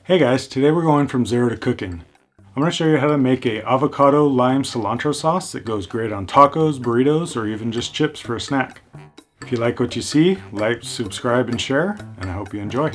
Hey guys, today we're going from zero to cooking. I'm going to show you how to make a avocado lime cilantro sauce that goes great on tacos, burritos, or even just chips for a snack. If you like what you see, like, subscribe, and share, and I hope you enjoy.